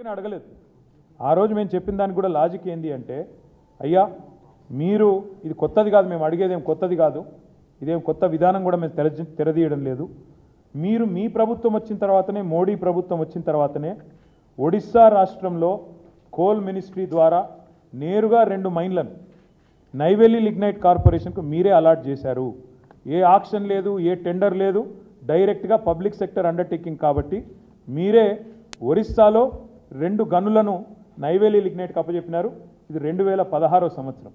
అని అడగలేదు. ఆ రోజు మేము చెప్పిన దానికి కూడా లాజిక్ ఏంది అంటే, అయ్యా మీరు ఇది కొత్తది కాదు, మేము అడిగేదేం కొత్తది కాదు, ఇదేం కొత్త విధానం కూడా మేము తెరదీయడం లేదు. మీరు మీ ప్రభుత్వం వచ్చిన తర్వాతనే, మోడీ ప్రభుత్వం వచ్చిన తర్వాతనే ఒడిశా రాష్ట్రంలో కోల్ మినిస్ట్రీ ద్వారా నేరుగా 2 మైన్లను నైవేలి లిగ్నైట్ కార్పొరేషన్కు మీరే అలాట్ చేశారు. ఏ ఆక్షన్ లేదు, ఏ టెండర్ లేదు, డైరెక్ట్గా పబ్లిక్ సెక్టర్ అండర్టేకింగ్ కాబట్టి మీరే ఒరిస్సాలో 2 గనులను నైవేలి లిగ్నైట్కి అప్పచెప్పినారు. ఇది 2016 సంవత్సరం.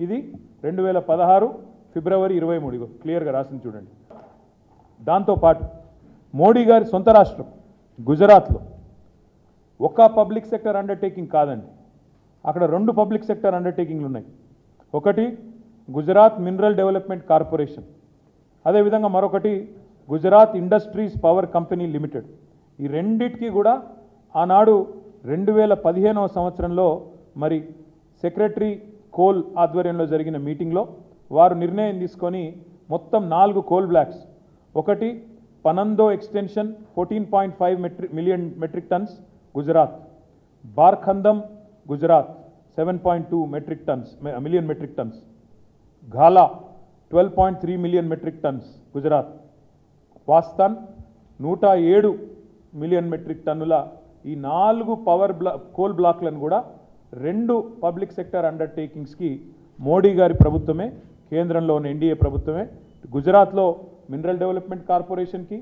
ఇది 2016 ఫిబ్రవరి 23 క్లియర్గా రాసింది చూడండి. దాంతోపాటు మోడీ గారి సొంత రాష్ట్రం గుజరాత్లో ఒక పబ్లిక్ సెక్టర్ అండర్టేకింగ్ కాదండి, అక్కడ 2 పబ్లిక్ సెక్టర్ అండర్టేకింగ్లు ఉన్నాయి. ఒకటి గుజరాత్ మినరల్ డెవలప్మెంట్ కార్పొరేషన్, అదేవిధంగా మరొకటి Gujarat industries power company limited. ఈ రెండిటికి కూడా ఆనాడు 2015వ సంవత్సరంలో మరి సెక్రటరీ కోల్ ఆధ్వర్యంలో జరిగిన మీటింగ్లో వారు నిర్ణయం తీసుకొని మొత్తం 4 కోల్ బ్లాక్స్, ఒకటి పనందో extension 14.5 million metric tons Gujarat, బార్ఖందం గుజరాత్ 7.2 మిలియన్ మెట్రిక్ టన్స్, ఘాలా 12.3 million metric tons Gujarat, Vastan 107 million metric టన్నుల ఈ 4 కోల్ బ్లాక్లను కూడా 2 పబ్లిక్ సెక్టర్ అండర్టేకింగ్స్కి మోడీ గారి ప్రభుత్వమే, కేంద్రంలో ఉన్న ఎన్డీఏ ప్రభుత్వమే గుజరాత్లో మినరల్ డెవలప్మెంట్ కార్పొరేషన్కి,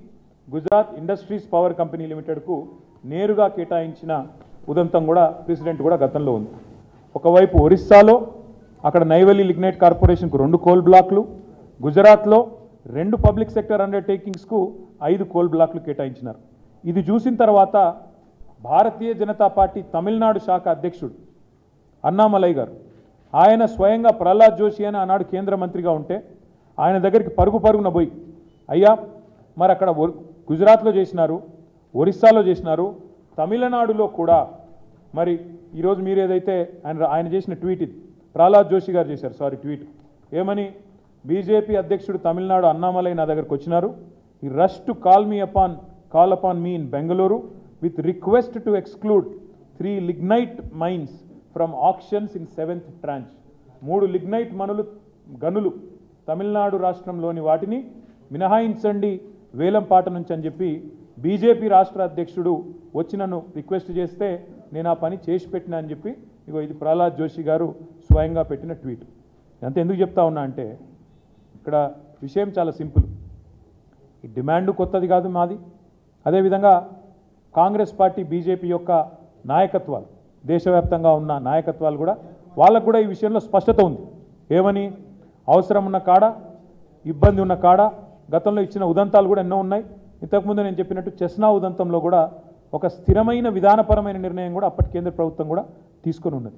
గుజరాత్ ఇండస్ట్రీస్ పవర్ కంపెనీ లిమిటెడ్కు నేరుగా కేటాయించిన ఉదంతం కూడా ప్రెసిడెంట్ కూడా గతంలో ఉంది. ఒకవైపు ఒరిస్సాలో అక్కడ నైవేలి లిగ్నైట్ కార్పొరేషన్కు 2 కోల్ బ్లాక్లు, గుజరాత్లో 2 పబ్లిక్ సెక్టర్ అండర్టేకింగ్స్కు 5 కోల్ బ్లాక్లు కేటాయించినారు. ఇది చూసిన తర్వాత భారతీయ జనతా పార్టీ తమిళనాడు శాఖ అధ్యక్షుడు అన్నామలై గారు, ఆయన స్వయంగా ప్రహ్లాద్ జోషి అని ఆనాడు కేంద్ర మంత్రిగా ఉంటే ఆయన దగ్గరికి పరుగున పోయి, అయ్యా మరి అక్కడ గుజరాత్లో చేసినారు, ఒరిస్సాలో చేసినారు, తమిళనాడులో కూడా మరి ఈరోజు మీరు ఏదైతే ఆయన చేసిన ట్వీట్, ఇది ప్రహ్లాద్ జోషి గారు చేశారు ట్వీట్ ఏమని, బీజేపీ అధ్యక్షుడు తమిళనాడు అన్నామలై నా దగ్గరకు వచ్చినారు, ఈ rush to call upon me in Bengaluru with request to exclude 3 lignite mines from auctions in 7th tranche. 3 lignite గనులు తమిళనాడు రాష్ట్రంలోని వాటిని మినహాయించండి వేలంపాట నుంచి అని చెప్పి బీజేపీ రాష్ట్ర అధ్యక్షుడు వచ్చి నన్ను రిక్వెస్ట్ చేస్తే నేను ఆ పని చేసి పెట్టినా అని చెప్పి ఇది ప్రహ్లాద్ జోషి గారు స్వయంగా పెట్టిన ట్వీట్. అంత ఎందుకు చెప్తా ఉన్నా అంటే ఇక్కడ విషయం చాలా సింపుల్. ఈ డిమాండ్ కొత్తది కాదు మాది. అదేవిధంగా కాంగ్రెస్ పార్టీ బీజేపీ యొక్క నాయకత్వాలు, దేశవ్యాప్తంగా ఉన్న నాయకత్వాలు కూడా వాళ్ళకు కూడా ఈ విషయంలో స్పష్టత ఉంది. ఏమని, అవసరం ఉన్న కాడ, ఇబ్బంది ఉన్న కాడ గతంలో ఇచ్చిన ఉదంతాలు కూడా ఎన్నో ఉన్నాయి. ఇంతకుముందు నేను చెప్పినట్టు చెస్నా ఉదంతంలో కూడా ఒక స్థిరమైన విధానపరమైన నిర్ణయం కూడా అప్పటి కేంద్ర ప్రభుత్వం కూడా తీసుకొని ఉన్నది.